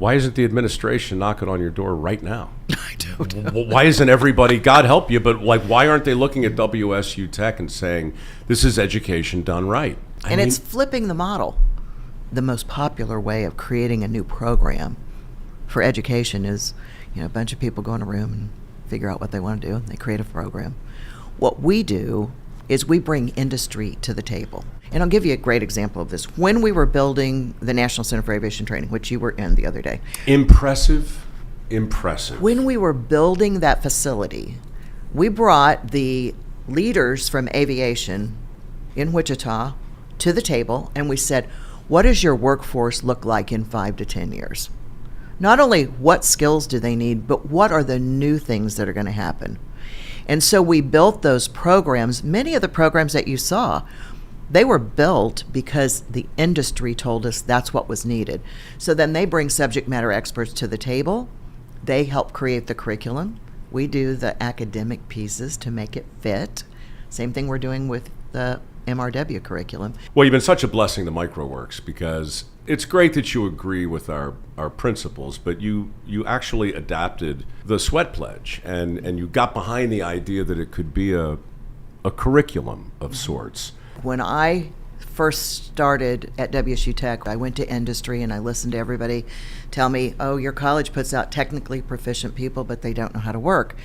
Why isn't the administration knocking on your door right now? I don't know. Why isn't everybody, God help you, but like, why aren't they looking at WSU Tech and saying, this is education done right? It's flipping the model. The most popular way of creating a new program for education is, a bunch of people go in a room and figure out what they want to do, and they create a program. What we do is we bring industry to the table. And I'll give you a great example of this. When we were building the National Center for Aviation Training, which you were in the other day. Impressive. When we were building that facility, we brought the leaders from aviation in Wichita to the table, and we said, what does your workforce look like in 5 to 10 years? Not only what skills do they need, but what are the new things that are going to happen? And so we built those programs. Many of the programs that you saw, they were built because the industry told us that's what was needed. So then they bring subject matter experts to the table. They help create the curriculum. We do the academic pieces to make it fit. Same thing we're doing with the MRW curriculum. Well, you've been such a blessing to MicroWorks, because it's great that you agree with our principles, but you actually adapted the sweat pledge and you got behind the idea that it could be a curriculum of sorts. When I first started at WSU Tech, I went to industry and I listened to everybody tell me, oh, your college puts out technically proficient people, but they don't know how to work.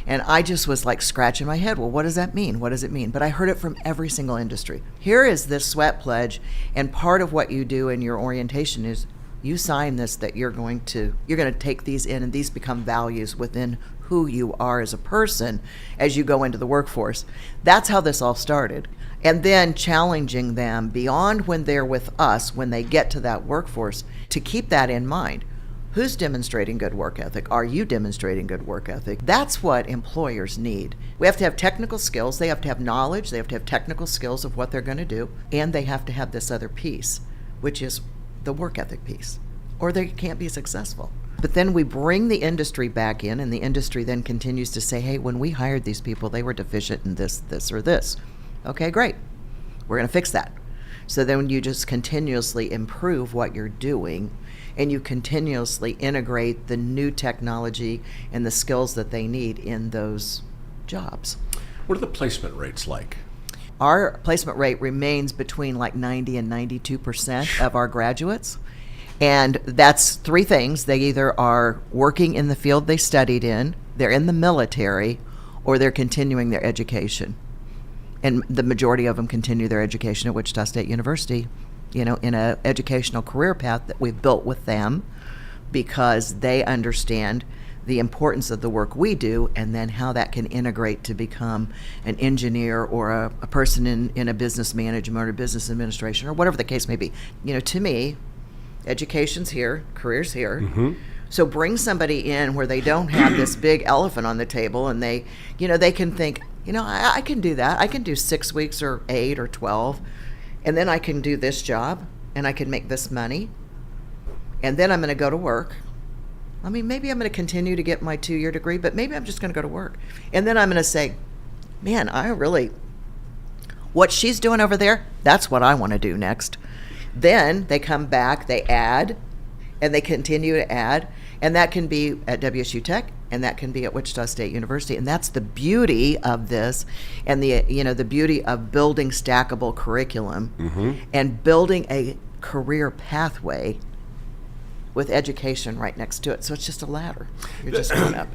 And I just was like scratching my head. Well, what does that mean? What does it mean? But I heard it from every single industry. Here is this sweat pledge, and part of what you do in your orientation is you sign this, that you're going to take these in, and these become values within who you are as a person as you go into the workforce. That's how this all started. And then challenging them beyond when they're with us, when they get to that workforce, to keep that in mind. Who's demonstrating good work ethic? Are you demonstrating good work ethic? That's what employers need. We have to have technical skills. They have to have knowledge. They have to have technical skills of what they're going to do. And they have to have this other piece, which is the work ethic piece, or they can't be successful. But then we bring the industry back in, and the industry then continues to say, hey, when we hired these people, they were deficient in this, or this. Okay, great. We're going to fix that. So then you just continuously improve what you're doing, and you continuously integrate the new technology and the skills that they need in those jobs. What are the placement rates like? Our placement rate remains between like 90 and 92% of our graduates. And that's three things. They either are working in the field they studied in, they're in the military, or they're continuing their education. And the majority of them continue their education at Wichita State University, in an educational career path that we've built with them, because they understand the importance of the work we do, and then how that can integrate to become an engineer or a person in a business management or business administration or whatever the case may be. To me, education's here, career's here. Mm-hmm. So bring somebody in where they don't have this big elephant on the table, and they can think, I can do that. I can do 6 weeks or 8 or 12, and then I can do this job, and I can make this money, and then I'm going to go to work. I mean, maybe I'm going to continue to get my 2-year degree, but maybe I'm just going to go to work. And then I'm going to say, man, what she's doing over there, that's what I want to do next. Then they come back, they add, and they continue to add, and that can be at WSU Tech, and that can be at Wichita State University. And that's the beauty of this, and the beauty of building stackable curriculum, mm-hmm. and building a career pathway with education right next to it. So it's just a ladder. You're just going up.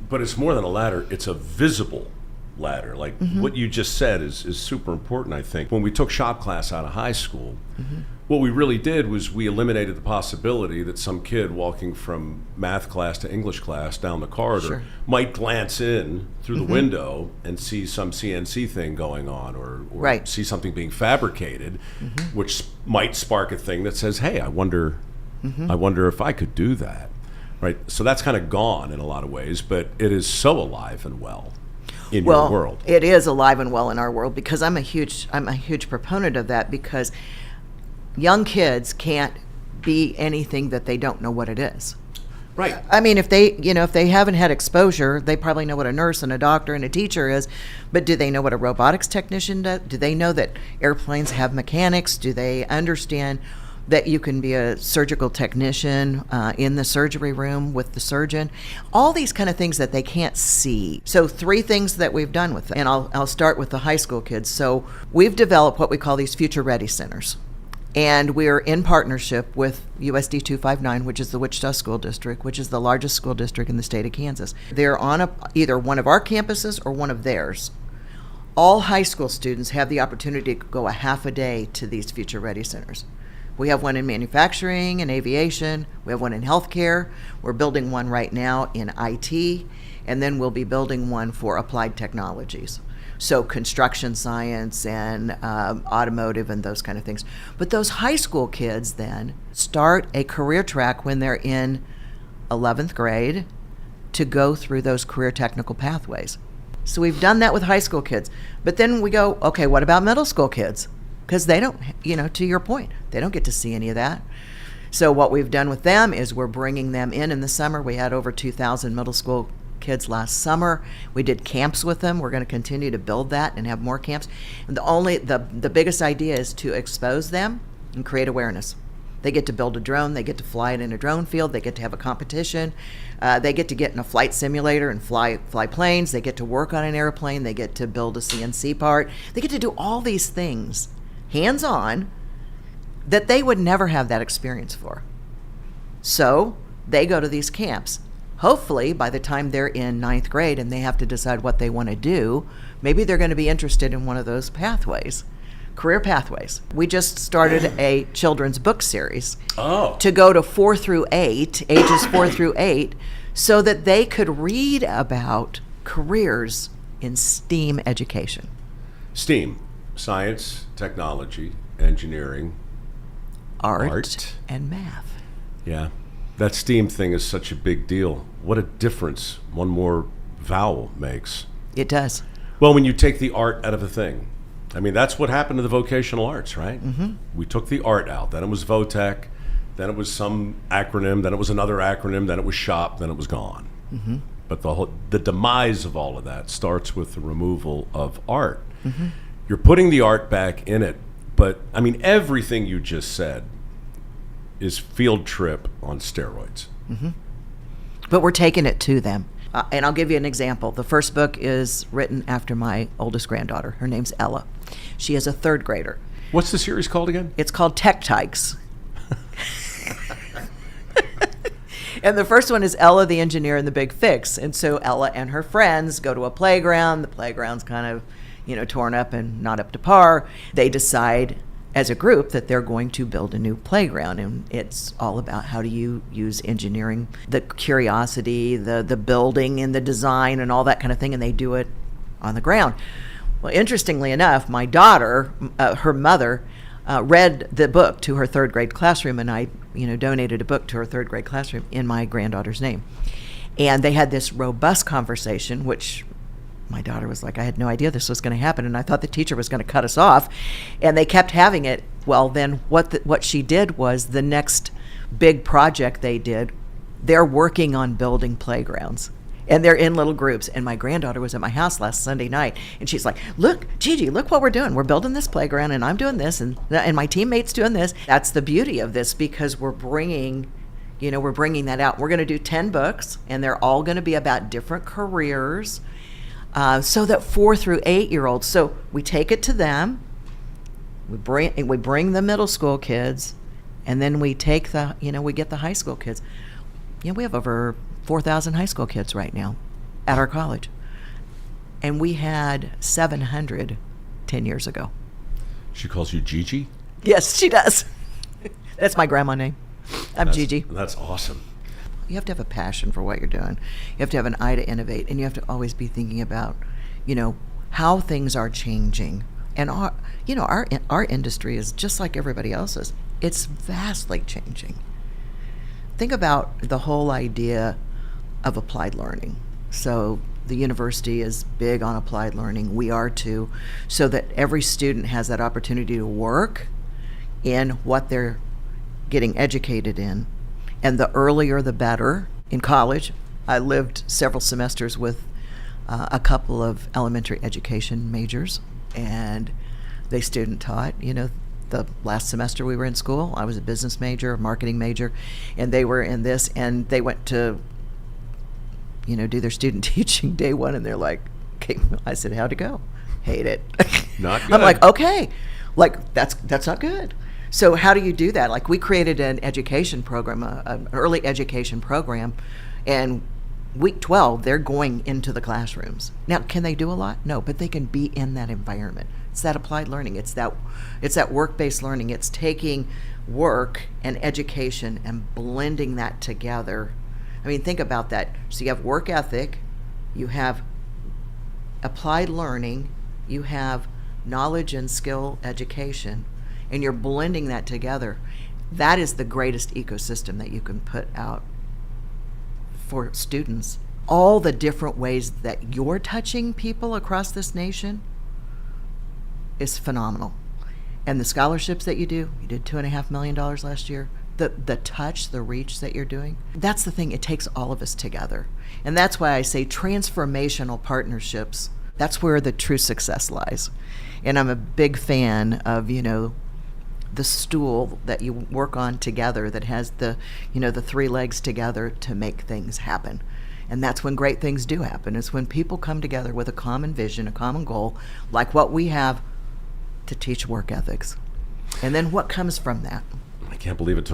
But it's more than a ladder. It's a visible ladder. Like, mm-hmm. what you just said is super important, I think. When we took shop class out of high school, mm-hmm. what we really did was we eliminated the possibility that some kid walking from math class to English class down the corridor sure. might glance in through mm-hmm. the window and see some CNC thing going on, or right. see something being fabricated, mm-hmm. which might spark a thing that says, hey, I wonder if I could do that, right? So that's kind of gone in a lot of ways, but it is so alive and well in your world. It is alive and well in our world, because I'm a huge proponent of that, because young kids can't be anything that they don't know what it is. Right. I mean, if they haven't had exposure, they probably know what a nurse and a doctor and a teacher is, but do they know what a robotics technician does? Do they know that airplanes have mechanics? Do they understand that you can be a surgical technician in the surgery room with the surgeon, all these kind of things that they can't see. So 3 things that we've done with them, and I'll start with the high school kids. So we've developed what we call these Future Ready Centers. And we're in partnership with USD 259, which is the Wichita School District, which is the largest school district in the state of Kansas. They're on either one of our campuses or one of theirs. All high school students have the opportunity to go a half a day to these Future Ready Centers. We have one in manufacturing and aviation. We have one in healthcare. We're building one right now in IT, and then we'll be building one for applied technologies. So construction science and automotive and those kind of things. But those high school kids then start a career track when they're in 11th grade to go through those career technical pathways. So we've done that with high school kids. But then we go, okay, what about middle school kids? Because they don't, to your point, they don't get to see any of that. So what we've done with them is we're bringing them in the summer. We had over 2,000 middle school kids last summer. We did camps with them. We're going to continue to build that and have more camps. And the biggest idea is to expose them and create awareness. They get to build a drone. They get to fly it in a drone field. They get to have a competition. They get to get in a flight simulator and fly planes. They get to work on an airplane. They get to build a CNC part. They get to do all these things hands-on that they would never have that experience for. So they go to these camps. Hopefully, by the time they're in 9th grade and they have to decide what they want to do, maybe they're going to be interested in one of those pathways, career pathways. We just started a children's book series to go to 4 through 8, ages 4 through 8, so that they could read about careers in STEAM education. STEAM, science, technology, engineering, art. And math. Yeah. That STEAM thing is such a big deal. What a difference one more vowel makes. It does. Well, when you take the art out of a thing, I mean, that's what happened to the vocational arts, right? Mm-hmm. We took the art out. Then it was VOTEC. Then it was some acronym. Then it was another acronym. Then it was SHOP. Then it was gone. Mm-hmm. But the demise of all of that starts with the removal of art. Mm-hmm. You're putting the art back in it. But, I mean, everything you just said is field trip on steroids. Mm-hmm. But we're taking it to them. And I'll give you an example. The first book is written after my oldest granddaughter. Her name's Ella. She is a 3rd grader. What's the series called again? It's called icks. And the first one is Ella, the Engineer and the Big Fix. And so Ella and her friends go to a playground. The playground's kind of, torn up and not up to par. They decide as a group that they're going to build a new playground, and it's all about how do you use engineering, the curiosity, the building and the design and all that kind of thing, and they do it on the ground. Well, interestingly enough, my daughter, her mother, read the book to her 3rd grade classroom, and I donated a book to her 3rd grade classroom in my granddaughter's name. And they had this robust conversation, which my daughter was like, I had no idea this was going to happen, and I thought the teacher was going to cut us off. And they kept having it. Well, then what she did was the next big project they did, they're working on building playgrounds. And they're in little groups. And my granddaughter was at my house last Sunday night, and she's like, look, Gigi, look what we're doing. We're building this playground, and I'm doing this, and my teammate's doing this. That's the beauty of this, because we're bringing that out. We're going to do 10 books, and they're all going to be about different careers. So that 4 through 8-year-olds, so we take it to them, we bring the middle school kids, and then we take we get the high school kids. We have over 4,000 high school kids right now at our college. And we had 700 10 years ago. She calls you Gigi? Yes, she does. That's my grandma name. That's Gigi. That's awesome. You have to have a passion for what you're doing. You have to have an eye to innovate, and you have to always be thinking about, how things are changing. And our industry is just like everybody else's. It's vastly changing. Think about the whole idea of applied learning. So the university is big on applied learning. We are too, so that every student has that opportunity to work in what they're getting educated in. And the earlier, the better. In college, I lived several semesters with a couple of elementary education majors, and they student taught. the last semester we were in school, I was a business major, a marketing major, and they were in this, and they went to, do their student teaching day one, and they're like, okay. I said, how'd it go? Hate it. Not good. I'm like, okay, like that's not good. So how do you do that? Like, we created an education program, an early education program, and week 12, they're going into the classrooms. Now, can they do a lot? No, but they can be in that environment. It's that applied learning. It's that work-based learning. It's taking work and education and blending that together. I mean, think about that. So you have work ethic, you have applied learning, you have knowledge and skill education, and you're blending that together. That is the greatest ecosystem that you can put out for students. All the different ways that you're touching people across this nation is phenomenal. And the scholarships that you did $2.5 million last year. The touch, the reach that you're doing, that's the thing. It takes all of us together. And that's why I say transformational partnerships, that's where the true success lies. And I'm a big fan of, the stool that you work on together that has the 3 legs together to make things happen. And that's when great things do happen. It's when people come together with a common vision, a common goal, like what we have to teach work ethics. And then what comes from that? I can't believe it took